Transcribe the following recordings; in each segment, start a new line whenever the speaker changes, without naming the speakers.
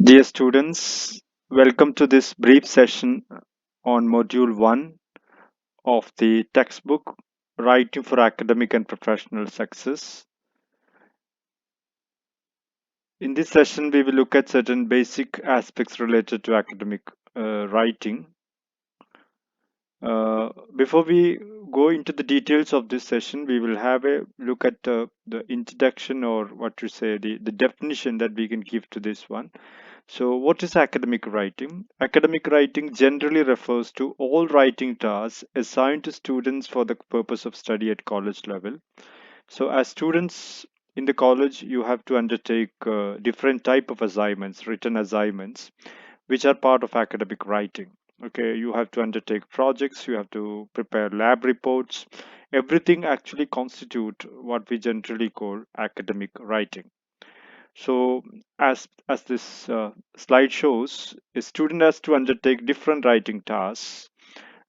Dear students, welcome to this brief session on Module 1 of the textbook Writing for Academic and Professional Success. In this session, we will look at certain basic aspects related to academic writing. Before we go into the details of this session, we will have a look at the introduction, or what you say, the definition that we can give to this one. So, what is academic writing? Academic writing generally refers to all writing tasks assigned to students for the purpose of study at college level. So, as students in the college, you have to undertake different type of assignments, written assignments, which are part of academic writing. Okay, you have to undertake projects, you have to prepare lab reports. Everything actually constitute what we generally call academic writing. So, as this slide shows, a student has to undertake different writing tasks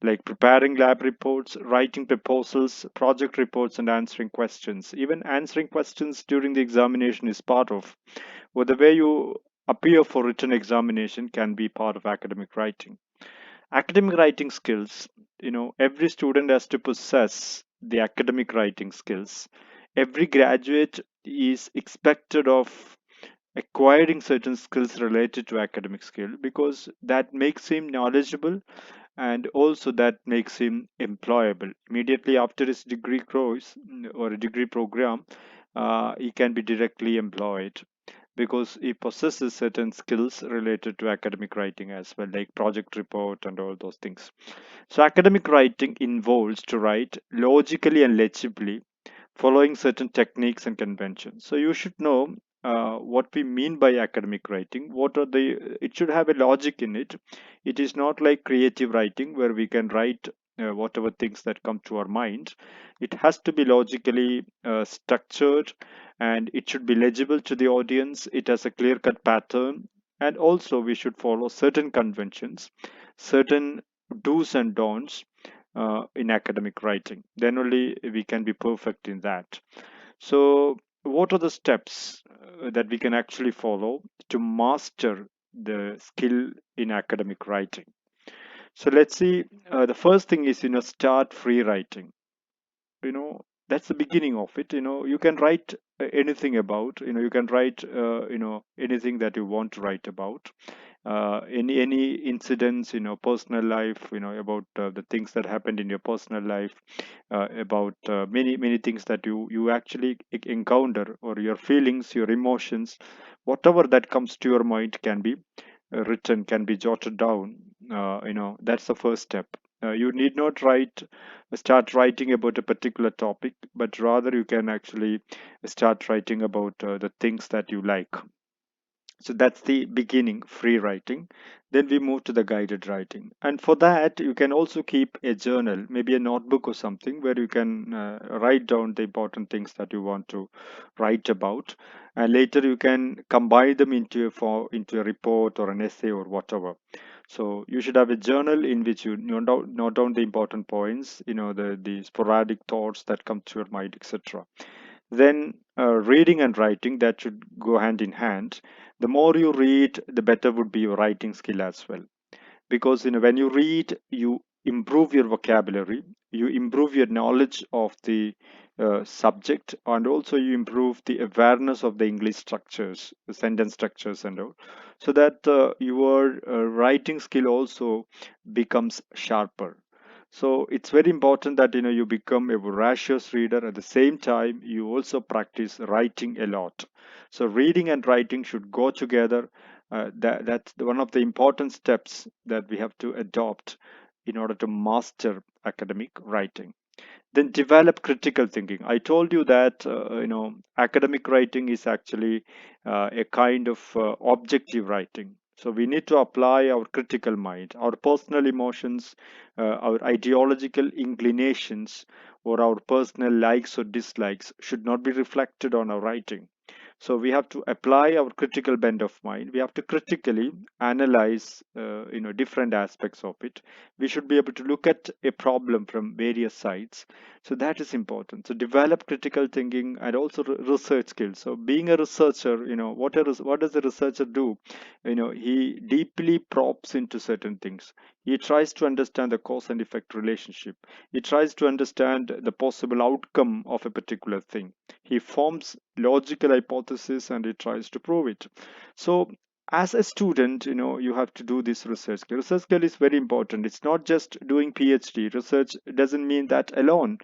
like preparing lab reports, writing proposals, project reports, and answering questions. Even answering questions during the examination is part of, or the way you appear for written examination can be part of academic writing. Academic writing skills, every student has to possess the academic writing skills. Every graduate is expected of acquiring certain skills related to academic skill because that makes him knowledgeable and also that makes him employable immediately after his degree course or a degree program. He can be directly employed because he possesses certain skills related to academic writing as well, like project report and all those things. So academic writing involves to write logically and legibly following certain techniques and conventions. So you should know what we mean by academic writing. What are the? It should have a logic in it. It is not like creative writing where we can write whatever things that come to our mind. It has to be logically structured, and it should be legible to the audience. It has a clear-cut pattern, and also we should follow certain conventions, certain do's and don'ts in academic writing. Then only we can be perfect in that. So, what are the steps that we can actually follow to master the skill in academic writing? So, let's see. The first thing is, start free writing. That's the beginning of it. You can write anything about. You can write, anything that you want to write about, any incidents in your personal life, about the things that happened in your personal life, about many things that you actually encounter, or your feelings, your emotions, whatever that comes to your mind can be written, can be jotted down. That's the first step. You need not start writing about a particular topic, but rather you can actually start writing about the things that you like. So that's the beginning, free writing. Then we move to the guided writing. And for that, you can also keep a journal, maybe a notebook or something, where you can write down the important things that you want to write about. And later you can combine them into a report or an essay or whatever. So you should have a journal in which you note down the important points, the sporadic thoughts that come to your mind, etc. Then reading and writing, that should go hand in hand. The more you read, the better would be your writing skill as well, because when you read, you improve your vocabulary, you improve your knowledge of the subject, and also you improve the awareness of the English structures, the sentence structures and all, so that your writing skill also becomes sharper. So it's very important that you become a voracious reader. At the same time, you also practice writing a lot. So reading and writing should go together. That's one of the important steps that we have to adopt in order to master academic writing. Then develop critical thinking. I told you that academic writing is actually a kind of objective writing. So we need to apply our critical mind, our personal emotions, our ideological inclinations, or our personal likes or dislikes should not be reflected on our writing. So we have to apply our critical bent of mind. We have to critically analyze, different aspects of it. We should be able to look at a problem from various sides. So that is important. So develop critical thinking and also research skills. So being a researcher, what does a researcher do? He deeply probes into certain things. He tries to understand the cause and effect relationship. He tries to understand the possible outcome of a particular thing. He forms logical hypothesis and he tries to prove it. So as a student, you have to do this research skill. Research skill is very important. It's not just doing PhD. Research doesn't mean that alone.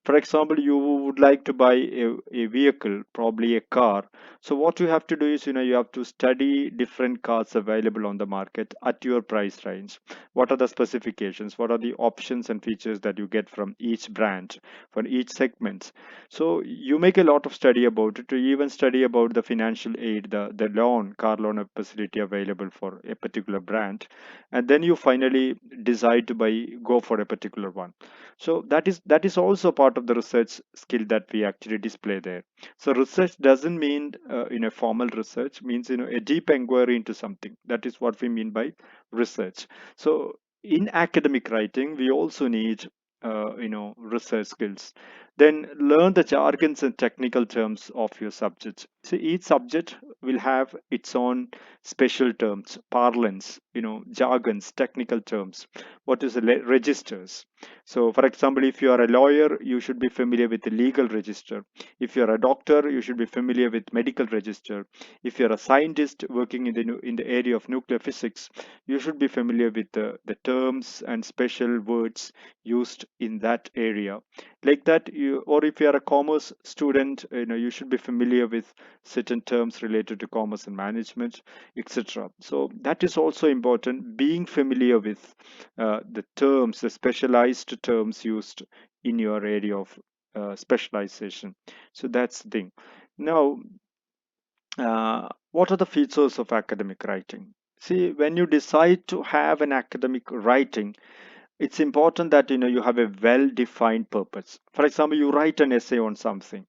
For example, you would like to buy a vehicle, probably a car. So what you have to do is, you have to study different cars available on the market at your price range. What are the specifications? What are the options and features that you get from each brand, for each segment? So you make a lot of study about it. To even study about the financial aid, the loan, car loan facility available for a particular brand, and then you finally decide to go for a particular one. So that is also part of the research skill that we actually display there. So research doesn't mean formal research, means a deep inquiry into something. That is what we mean by research. So in academic writing, we also need research skills. Then learn the jargons and technical terms of your subject. So each subject will have its own special terms, parlance, jargons, technical terms. What is the registers? So for example, if you are a lawyer, you should be familiar with the legal register. If you are a doctor, you should be familiar with medical register. If you are a scientist working in the area of nuclear physics, you should be familiar with the terms and special words used in that area. Like that, or if you are a commerce student, you should be familiar with certain terms related to commerce and management, etc. So that is also important, being familiar with the terms, the specialized terms used in your area of specialization. So that's the thing. Now, what are the features of academic writing? See, when you decide to have an academic writing, it's important that you have a well defined purpose. For example, you write an essay on something.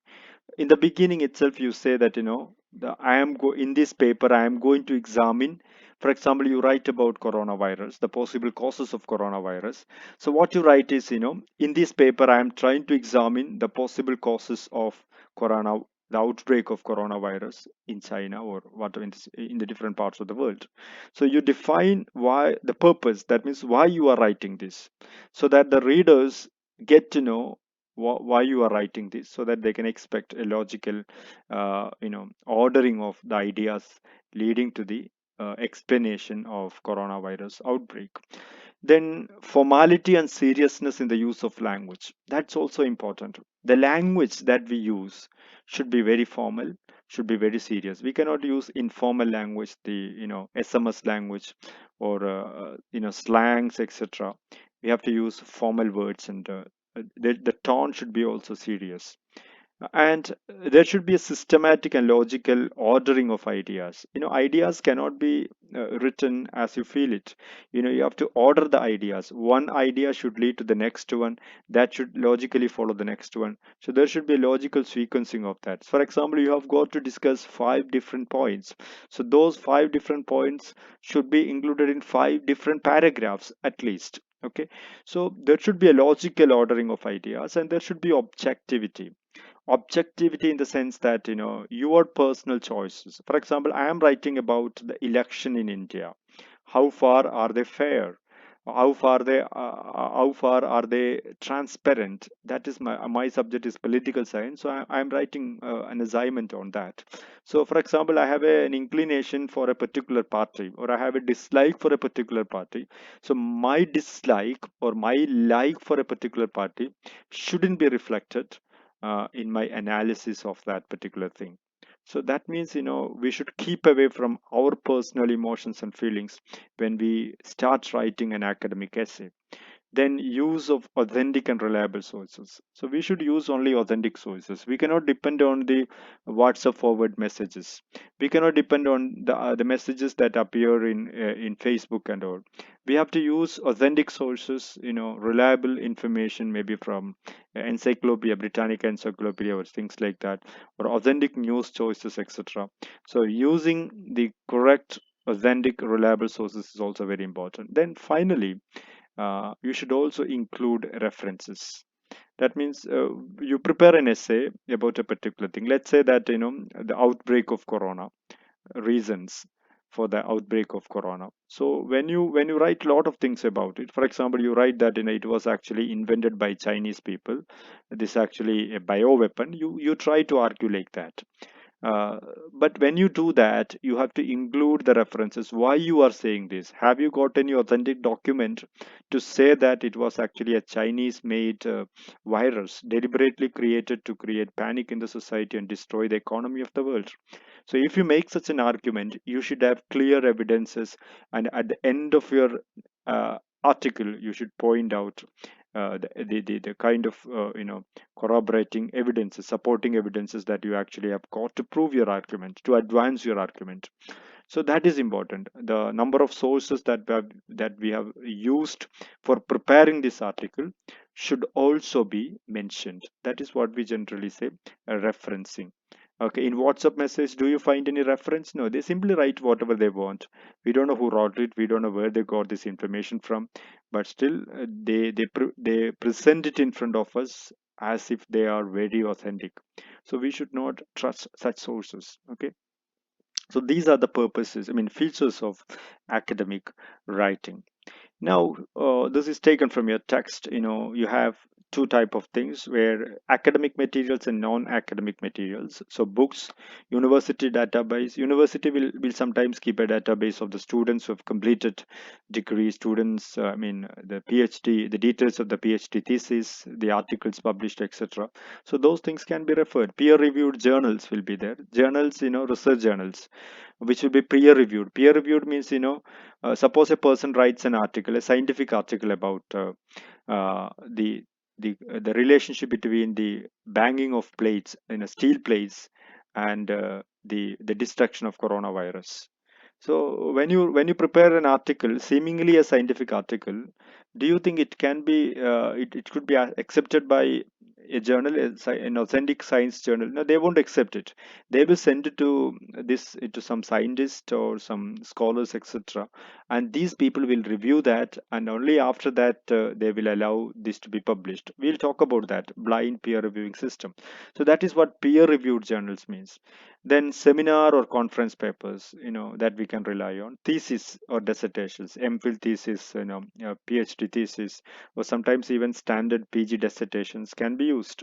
In the beginning itself, you say that in this paper I am going to examine. For example, you write about coronavirus, the possible causes of coronavirus. So what you write is, in this paper I am trying to examine the possible causes of corona the outbreak of coronavirus in China or what in the different parts of the world. So you define why, the purpose, that means why you are writing this, so that the readers get to know why you are writing this, so that they can expect a logical ordering of the ideas leading to the explanation of coronavirus outbreak. Then formality and seriousness in the use of language, that's also important. The language that we use should be very formal, should be very serious. We cannot use informal language, the SMS language, or slangs, etc. We have to use formal words, and the tone should be also serious. And there should be a systematic and logical ordering of ideas. Ideas cannot be written as you feel it. You have to order the ideas. One idea should lead to the next one, that should logically follow the next one. So there should be a logical sequencing of that. For example, you have got to discuss 5 different points. So those 5 different points should be included in 5 different paragraphs at least. Okay, so there should be a logical ordering of ideas, and there should be objectivity in the sense that your personal choices. For example, I am writing about the election in India. How far are they fair? How far are they transparent? That is my subject is political science, so I'm writing an assignment on that. So for example, I have an inclination for a particular party, or I have a dislike for a particular party. So my dislike or my like for a particular party shouldn't be reflected in my analysis of that particular thing. So that means, we should keep away from our personal emotions and feelings when we start writing an academic essay. Then use of authentic and reliable sources. So we should use only authentic sources. We cannot depend on the WhatsApp forward messages. We cannot depend on the messages that appear in Facebook and all. We have to use authentic sources, reliable information, maybe from Encyclopedia Britannica, Encyclopedia, or things like that, or authentic news sources, etc. So using the correct, authentic, reliable sources is also very important. Then finally, you should also include references. That means you prepare an essay about a particular thing. Let's say that the outbreak of corona, reasons for the outbreak of corona. So when you write a lot of things about it, for example, you write that it was actually invented by Chinese people. This is actually a bioweapon. You try to argue like that. uh, but when you do that, you have to include the references. Why you are saying this? Have you got any authentic document to say that it was actually a Chinese made virus deliberately created to create panic in the society and destroy the economy of the world? So if you make such an argument, you should have clear evidences, and at the end of your article, you should point out the kind of corroborating evidences, supporting evidences that you actually have got to prove your argument, to advance your argument. So that is important. The number of sources that we have used for preparing this article should also be mentioned. That is what we generally say, referencing. Okay, in WhatsApp message, do you find any reference? No, they simply write whatever they want. We don't know who wrote it. We don't know where they got this information from, but still, they present it in front of us as if they are very authentic. So we should not trust such sources. Okay, so these are the purposes, I mean, features of academic writing. Now, this is taken from your text. You have two type of things, where academic materials and non-academic materials. So books, university database. University will sometimes keep a database of the students who have completed degree, students, I mean, the PhD, the details of the PhD thesis, the articles published, etc. So those things can be referred. Peer-reviewed journals will be there. Journals, research journals, which will be peer reviewed. Peer reviewed means, suppose a person writes an article, a scientific article about the relationship between the banging of plates, steel plates, and the destruction of coronavirus. So when you prepare an article, seemingly a scientific article, do you think it can be it could be accepted by a journal, an authentic science journal? No, they won't accept it. They will send it to some scientist or some scholars, etc. And these people will review that, and only after that they will allow this to be published. We'll talk about that blind peer reviewing system. So that is what peer reviewed journals means. Then seminar or conference papers, that we can rely on. Thesis or dissertations, MPhil thesis, PhD thesis, or sometimes even standard PG dissertations can be used.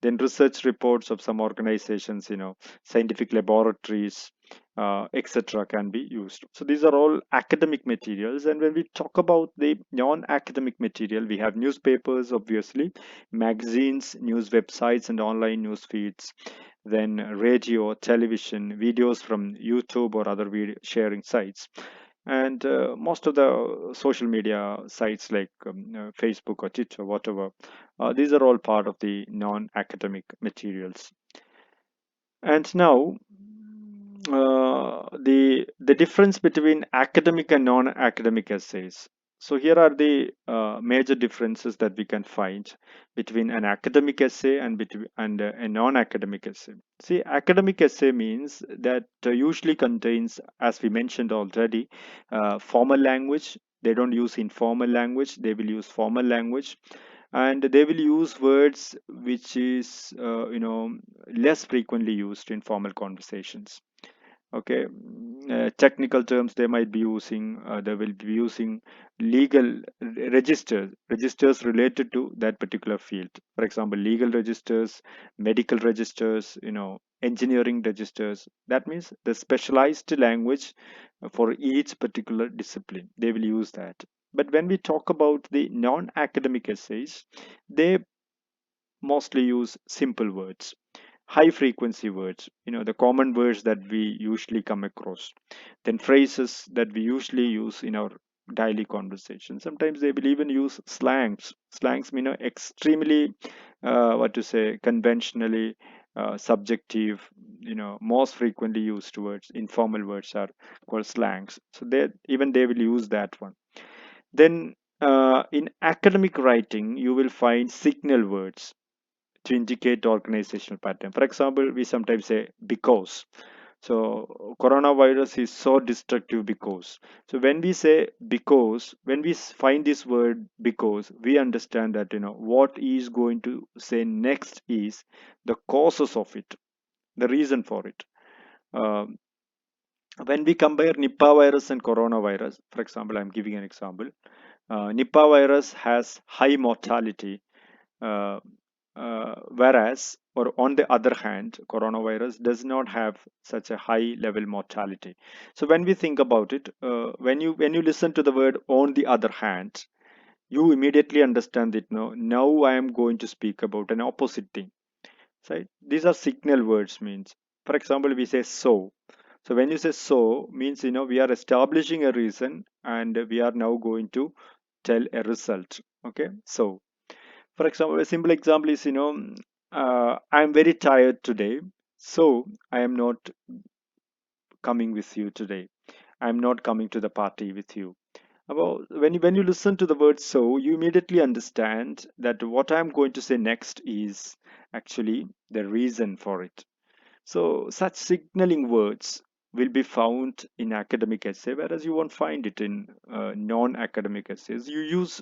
Then research reports of some organizations, scientific laboratories, etc., can be used. So these are all academic materials. And when we talk about the non-academic material, we have newspapers, obviously, magazines, news websites, and online news feeds. Then radio, television, videos from YouTube or other video sharing sites, and most of the social media sites like Facebook or Twitter, whatever. These are all part of the non-academic materials. And now, the difference between academic and non-academic essays. So here are the major differences that we can find between an academic essay and a non-academic essay. See, academic essay means that usually contains, as we mentioned already, formal language. They don't use informal language. They will use formal language, and they will use words which is less frequently used in formal conversations. Okay, technical terms they might be using, they will be using legal registers related to that particular field. For example, legal registers, medical registers, engineering registers. That means the specialized language for each particular discipline, they will use that. But when we talk about the non-academic essays, they mostly use simple words, high frequency words, the common words that we usually come across, then phrases that we usually use in our daily conversation. Sometimes they will even use slangs. Slangs mean extremely, what to say, conventionally subjective, most frequently used words, informal words are called slangs. So they will use that one. Then in academic writing, you will find signal words to indicate organizational pattern. For example, we sometimes say because. So coronavirus is so destructive because. So when we say because, when we find this word because, we understand that what is going to say next is the causes of it, the reason for it. Um, when we compare Nipah virus and coronavirus, for example, I'm giving an example. Nipah virus has high mortality, uh, whereas, or on the other hand, coronavirus does not have such a high level mortality. So when we think about it, when you listen to the word "on the other hand," you immediately understand it. No, now I am going to speak about an opposite thing. Right? These are signal words. Means, for example, we say so. So when you say so, means we are establishing a reason and we are now going to tell a result. Okay, so for example, a simple example is, I'm very tired today, so I am not coming with you today. I'm not coming to the party with you. About when you listen to the word so, you immediately understand that what I'm going to say next is actually the reason for it. So such signaling words will be found in academic essay, whereas you won't find it in non-academic essays. You use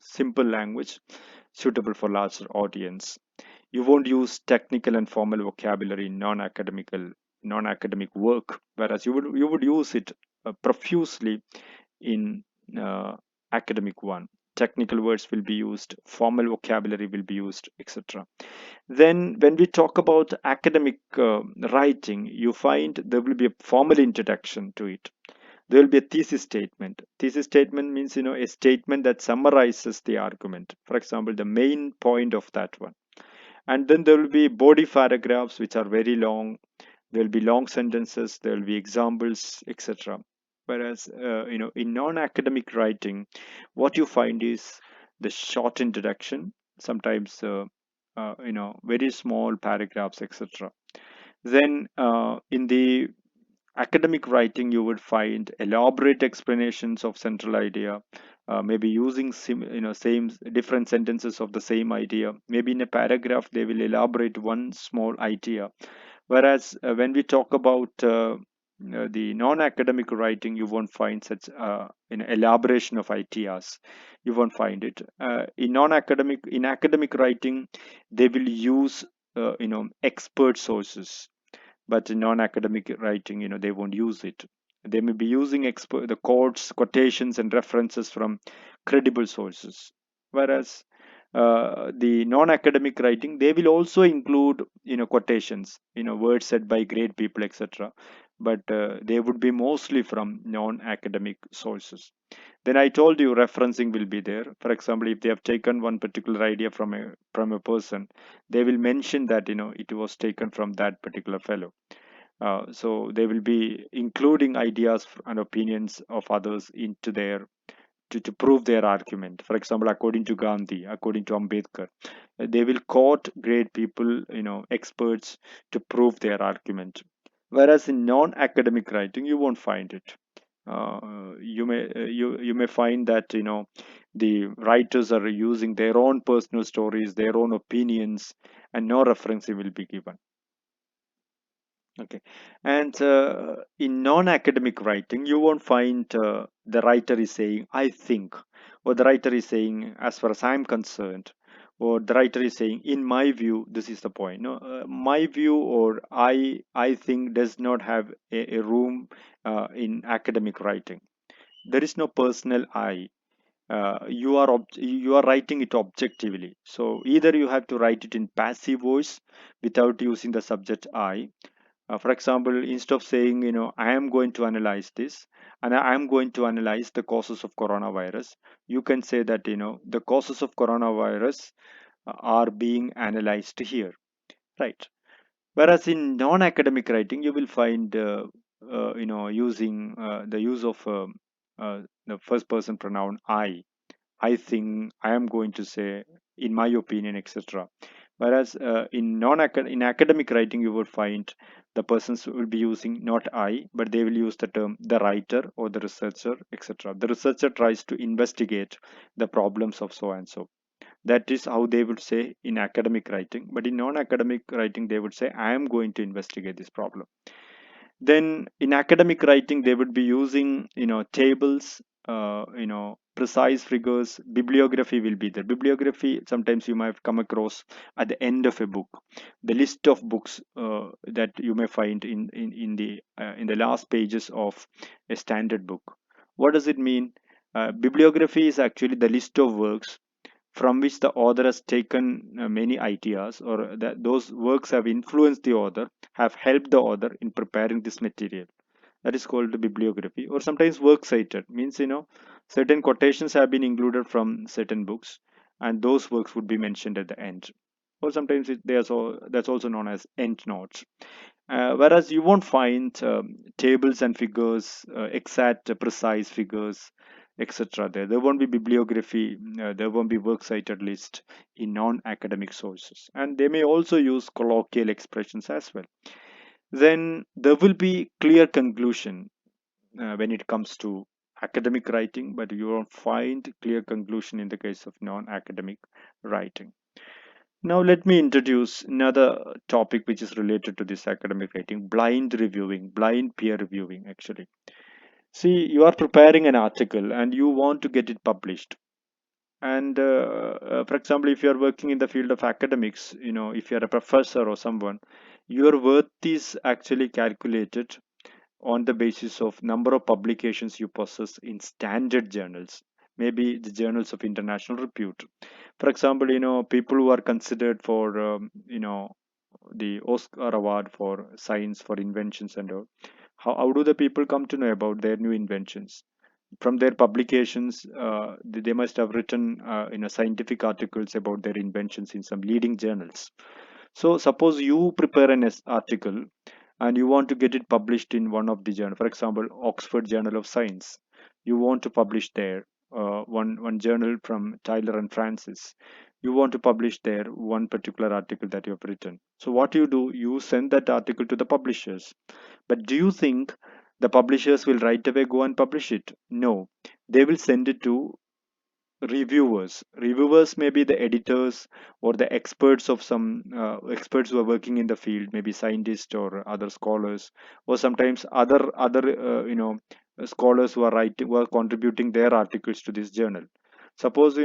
simple language suitable for larger audience. You won't use technical and formal vocabulary in non-academic work, whereas you would use it profusely in uh, academic one. Technical words will be used, formal vocabulary will be used, etc. Then, when we talk about academic writing, you find there will be a formal introduction to it. There will be a thesis statement. Thesis statement means, a statement that summarizes the argument. For example, the main point of that one. And then there will be body paragraphs which are very long. There will be long sentences. There will be examples, etc. Whereas, in non-academic writing, what you find is the short introduction, sometimes, very small paragraphs, etc. Then, in the academic writing, you would find elaborate explanations of central idea, maybe using same different sentences of the same idea. Maybe in a paragraph they will elaborate one small idea, whereas when we talk about the non-academic writing, you won't find such an elaboration of ideas. You won't find it in academic writing. They will use expert sources, but in non-academic writing, they won't use it. They may be using the quotes, quotations, and references from credible sources, whereas the non-academic writing, they will also include quotations, words said by great people, etc., but they would be mostly from non-academic sources. Then I told you referencing will be there. For example, if they have taken one particular idea from a person, they will mention that it was taken from that particular fellow. So they will be including ideas and opinions of others into their to prove their argument. For example, according to Gandhi, according to Ambedkar, they will quote great people, experts, to prove their argument. Whereas in non-academic writing, you won't find it. You may find that the writers are using their own personal stories, their own opinions, and no reference will be given. Okay. And in non-academic writing, you won't find the writer is saying, I think, or the writer is saying, as far as I'm concerned, or the writer is saying, in my view, this is the point. No, my view or I think does not have a room in academic writing. There is no personal I. You are writing it objectively. So either you have to write it in passive voice without using the subject I. For example, instead of saying, I am going to analyze this and I am going to analyze the causes of coronavirus, you can say that, the causes of coronavirus are being analyzed here, right? Whereas in non-academic writing, you will find, using the use of the first person pronoun I think, I am going to say, in my opinion, etc. Whereas in in academic writing, you would find the persons will be using not I, but they will use the term the writer or the researcher, etc. The researcher tries to investigate the problems of so and so. That is how they would say in academic writing. But in non-academic writing, they would say, I am going to investigate this problem. Then in academic writing they would be using tables, precise figures. Bibliography will be there. Bibliography, sometimes you might have come across at the end of a book, the list of books that you may find in the last pages of a standard book. What does it mean? Bibliography is actually the list of works from which the author has taken many ideas, or that those works have influenced the author, have helped the author in preparing this material. That is called the bibliography. Or sometimes works cited means, certain quotations have been included from certain books, and those works would be mentioned at the end. Or sometimes that's also known as end notes. Whereas you won't find tables and figures, exact, precise figures, etc. There won't be bibliography, there won't be works cited list in non-academic sources, and they may also use colloquial expressions as well. Then there will be clear conclusion when it comes to academic writing, but you won't find clear conclusion in the case of non-academic writing. Now, let me introduce another topic which is related to this academic writing: blind reviewing, blind peer reviewing, actually. See, you are preparing an article and you want to get it published. And for example, if you are working in the field of academics, if you are a professor or someone, your worth is actually calculated on the basis of number of publications you possess in standard journals, maybe the journals of international repute. For example, people who are considered for the Oscar award for science, for inventions and all, how do the people come to know about their new inventions? From their publications. They must have written scientific articles about their inventions in some leading journals. So suppose you prepare an article and you want to get it published in one of the journal, for example Oxford Journal of Science. You want to publish there, one journal from Tyler and Francis. You want to publish there one particular article that you have written. So what you do, you send that article to the publishers. But do you think the publishers will right away go and publish it? No, they will send it to reviewers. Reviewers may be the editors or the experts of some experts who are working in the field, maybe scientists or other scholars, or sometimes other scholars who are writing, who are contributing their articles to this journal. Suppose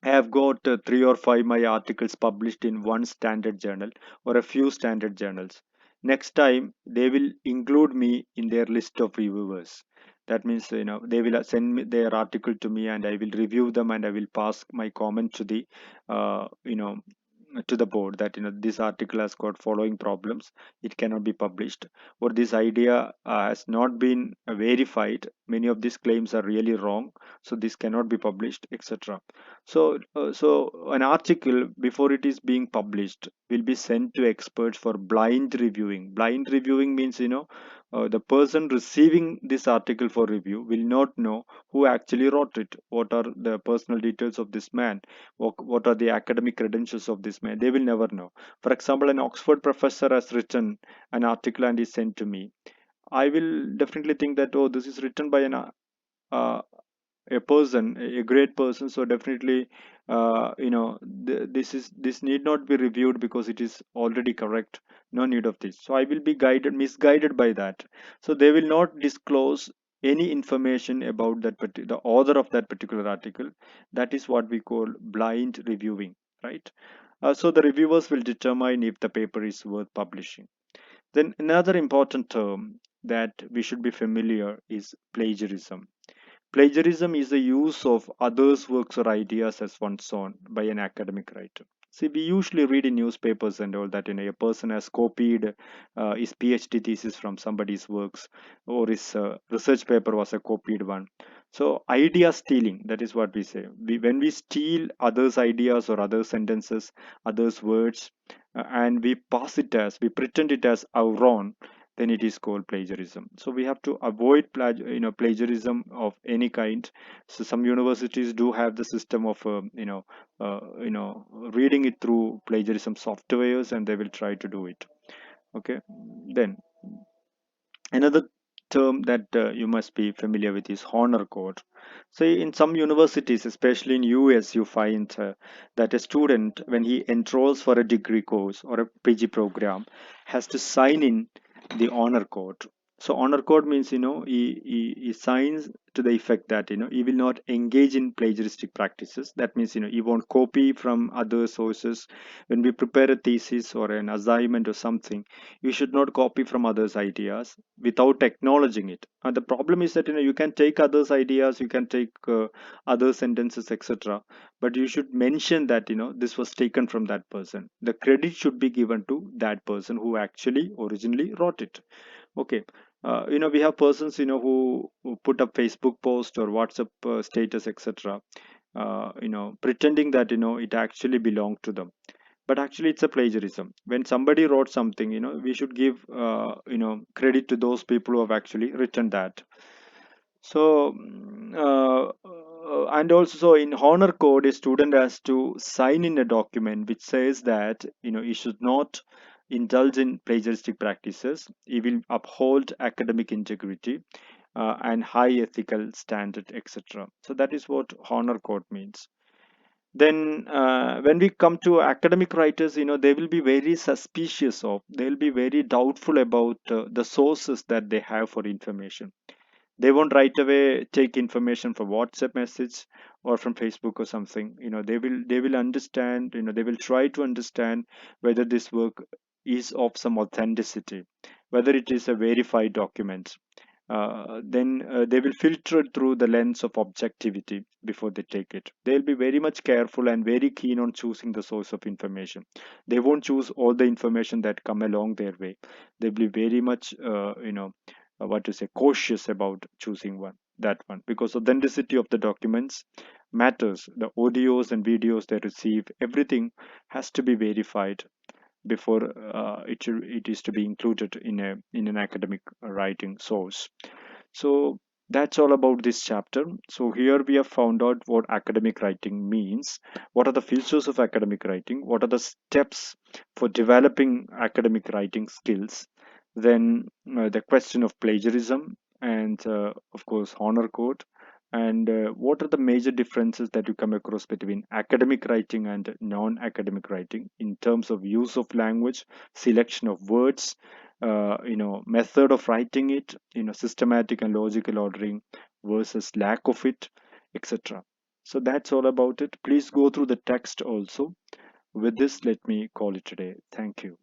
I have got three or five my articles published in one standard journal or a few standard journals. Next time they will include me in their list of reviewers. That means they will send me their article to me, and I will review them, and I will pass my comment to the uh, you know to the board that this article has got following problems, it cannot be published, or this idea has not been verified, many of these claims are really wrong, so this cannot be published, etc. So an article before it is being published will be sent to experts for blind reviewing. Blind reviewing means the person receiving this article for review will not know who actually wrote it, what are the personal details of this man, what are the academic credentials of this man. They will never know. For example, an Oxford professor has written an article and is sent to me. I will definitely think that, oh, this is written by uh, a person, a great person, so definitely this need not be reviewed because it is already correct. No need of this. So I will be misguided by that. So they will not disclose any information about the author of that particular article. That is what we call blind reviewing, right? So the reviewers will determine if the paper is worth publishing. Then another important term that we should be familiar is plagiarism. Plagiarism is the use of others' works or ideas as one's own by an academic writer. See, we usually read in newspapers and all that a person has copied his PhD thesis from somebody's works, or his research paper was a copied one. So, idea stealing, that is what we say. When we steal others' ideas or other sentences, others' words, and we pretend it as our own, then it is called plagiarism. So we have to avoid plagiarism of any kind. So some universities do have the system of reading it through plagiarism softwares, and they will try to do it. Okay. Then another term that you must be familiar with is honor code. So in some universities, especially in US, you find that a student, when he enrolls for a degree course or a PG program, has to sign in the honor code. So honor code means, he signs to the effect that, he will not engage in plagiaristic practices. That means, he won't copy from other sources. When we prepare a thesis or an assignment or something, you should not copy from others' ideas without acknowledging it. And the problem is that, you can take others' ideas, you can take other sentences, etc. But you should mention that, this was taken from that person. The credit should be given to that person who actually originally wrote it. Okay. We have persons, who put up Facebook post or WhatsApp status, etc. Pretending that, it actually belonged to them, but actually it's a plagiarism. When somebody wrote something, we should give credit to those people who have actually written that. So and also in honor code, a student has to sign in a document which says that, he should not indulge in plagiaristic practices. He will uphold academic integrity and high ethical standard, etc. So that is what honor code means. Then when we come to academic writers, they will be very suspicious of, they will be very doubtful about the sources that they have for information. They won't right away take information from WhatsApp message or from Facebook or something. They will understand, they will try to understand whether this work is of some authenticity, whether it is a verified document. Then they will filter it through the lens of objectivity before they take it. They'll be very much careful and very keen on choosing the source of information. They won't choose all the information that come along their way. They'll be very much what to say, cautious about choosing that one, because authenticity of the documents matters. The audios and videos they receive, everything has to be verified before it is to be included in an academic writing source. So that's all about this chapter. So here we have found out what academic writing means, what are the features of academic writing, what are the steps for developing academic writing skills, then the question of plagiarism, and of course honor code, and what are the major differences that you come across between academic writing and non-academic writing in terms of use of language, selection of words, method of writing it, systematic and logical ordering versus lack of it, etc. So that's all about it. Please go through the text also. With this, let me call it today. Thank you.